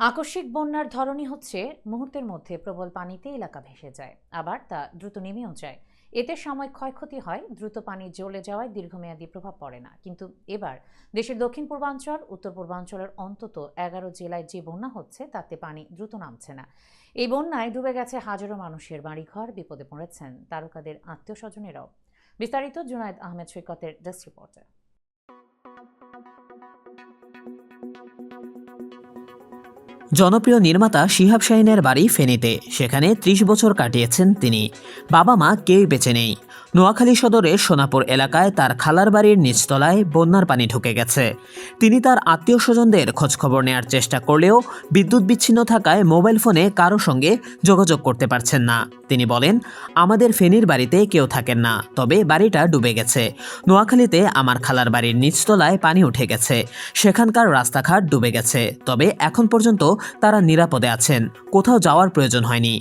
আকস্মিক বন্যার ধরনই হচ্ছে মুহূর্তের মধ্যে প্রবল পানিতে এলাকা ভেসে যায়, আবার তা দ্রুত নেমেও যায়। এতে সময় ক্ষয়ক্ষতি হয়, দ্রুত পানি জ্বলে যাওয়ায় দীর্ঘমেয়াদী প্রভাব পড়ে না। কিন্তু এবার দেশের দক্ষিণ পূর্বাঞ্চল, উত্তর পূর্বাঞ্চলের অন্তত 11 জেলায় যে বন্যা হচ্ছে তাতে পানি দ্রুত নামছে না। এই বন্যায় ডুবে গেছে হাজারো মানুষের বাড়িঘর, বিপদে পড়েছেন তারকাদের আত্মীয় স্বজনেরাও। বিস্তারিত জুনায়েদ আহমেদ সৈকতের ডেস্ক রিপোর্টে। জনপ্রিয় নির্মাতা শিহাব শাহীনের বাড়ি ফেনীতে। সেখানে ৩০ বছর কাটিয়েছেন তিনি। বাবা মা কেউই বেঁচে নেই। নোয়াখালী সদরের সোনাপুর এলাকায় তার খালার বাড়ির নিচতলায় বন্যার পানি ঢুকে গেছে। তিনি তার আত্মীয় স্বজনদের খোঁজখবর নেওয়ার চেষ্টা করলেও বিদ্যুৎ বিচ্ছিন্ন থাকায় মোবাইল ফোনে কারো সঙ্গে যোগাযোগ করতে পারছেন না। তিনি বলেন, আমাদের ফেনীর বাড়িতে কেউ থাকেন না, তবে বাড়িটা ডুবে গেছে। নোয়াখালীতে আমার খালার বাড়ির নিচতলায় পানি উঠে গেছে। সেখানকার রাস্তাঘাট ডুবে গেছে, তবে এখন পর্যন্ত তারা নিরাপদে আছেন। কোথাও যাওয়ার প্রয়োজন হয়নি।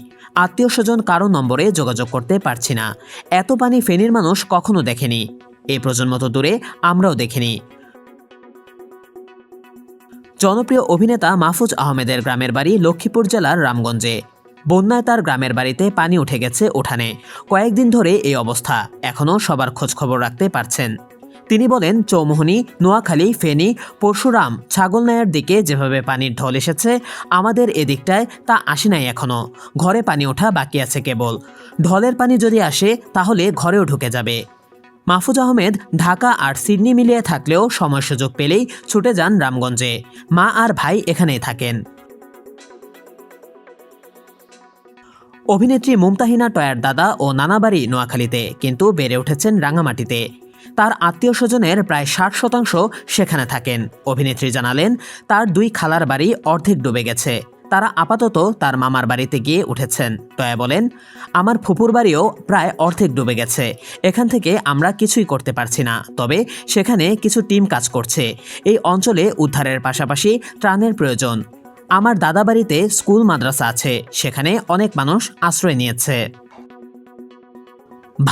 আত্মীয় স্বজন কারো নম্বরে যোগাযোগ করতে পারছি না। এত পানি ফেনীর মানুষ কখনো দেখেনি। এই প্রজন্ম তো দূরে, আমরাও দেখিনি। জনপ্রিয় অভিনেতা মাহফুজ আহমেদের গ্রামের বাড়ি লক্ষ্মীপুর জেলার রামগঞ্জে। বন্যায় তার গ্রামের বাড়িতে পানি উঠে গেছে উঠানে। কয়েকদিন ধরে এই অবস্থা। এখনও সবার খোঁজখবর রাখতে পারছেন। তিনি বলেন, চৌমোহনী, নোয়াখালী, ফেনী, পরশুরাম, ছাগলনাইয়ার দিকে যেভাবে পানির ঢল এসেছে, আমাদের এদিকটায় তা আসে নাই এখনও। ঘরে পানি ওঠা বাকি আছে কেবল। ঢলের পানি যদি আসে তাহলে ঘরেও ঢুকে যাবে। মাহফুজ আহমেদ ঢাকা আর সিডনি মিলিয়ে থাকলেও সময় সুযোগ পেলেই ছুটে যান রামগঞ্জে। মা আর ভাই এখানেই থাকেন। অভিনেত্রী মুমতাহিনা টয়ার দাদা ও নানা বাড়ি নোয়াখালীতে, কিন্তু বেড়ে উঠেছেন রাঙামাটিতে। তার আত্মীয় স্বজনের প্রায় 60% সেখানে থাকেন। অভিনেত্রী জানালেন, তার 2 খালার বাড়ি অর্ধেক ডুবে গেছে। তারা আপাতত তার মামার বাড়িতে গিয়ে উঠেছেন। টয়া বলেন, আমার ফুপুর বাড়িও প্রায় অর্ধেক ডুবে গেছে। এখান থেকে আমরা কিছুই করতে পারছি না, তবে সেখানে কিছু টিম কাজ করছে। এই অঞ্চলে উদ্ধারের পাশাপাশি ত্রাণের প্রয়োজন। আমার দাদা বাড়িতে স্কুল মাদ্রাসা আছে, সেখানে অনেক মানুষ আশ্রয় নিয়েছে।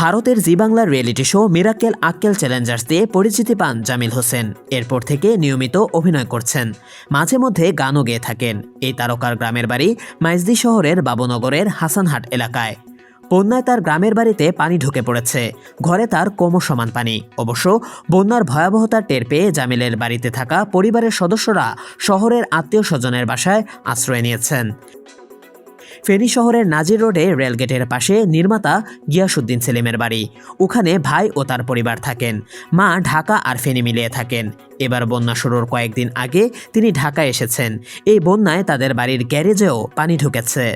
ভারতের জি বাংলার রিয়েলিটি শো মিরাকেল আক্কেল চ্যালেঞ্জার্স দিয়ে পরিচিতি পান জামিল হোসেন। এরপর থেকে নিয়মিত অভিনয় করছেন, মাঝে মধ্যে গানও গেয়ে থাকেন। এই তারকার গ্রামের বাড়ি মাইজদি শহরের বাবুনগরের হাসানহাট এলাকায়। বন্যায় তার গ্রামের বাড়িতে পানি ঢুকে পড়েছে। ঘরে তার কোমর সমান পানি। অবশ্য বন্যার ভয়াবহতা টের পেয়ে জামিলের বাড়িতে থাকা পরিবারের সদস্যরা শহরের আত্মীয় স্বজনের বাসায় আশ্রয় নিয়েছেন। ফেনী শহরের নাজির রোডে রেলগেটের পাশে নির্মাতা গিয়াসউদ্দিন সেলিমের বাড়ি। ওখানে ভাই ও তার পরিবার থাকেন। মা ঢাকা আর ফেনী মিলিয়ে থাকেন। এবার বন্যা শুরুর কয়েকদিন আগে তিনি ঢাকায় এসেছেন। এই বন্যায় তাদের বাড়ির গ্যারেজেও পানি ঢুকেছে।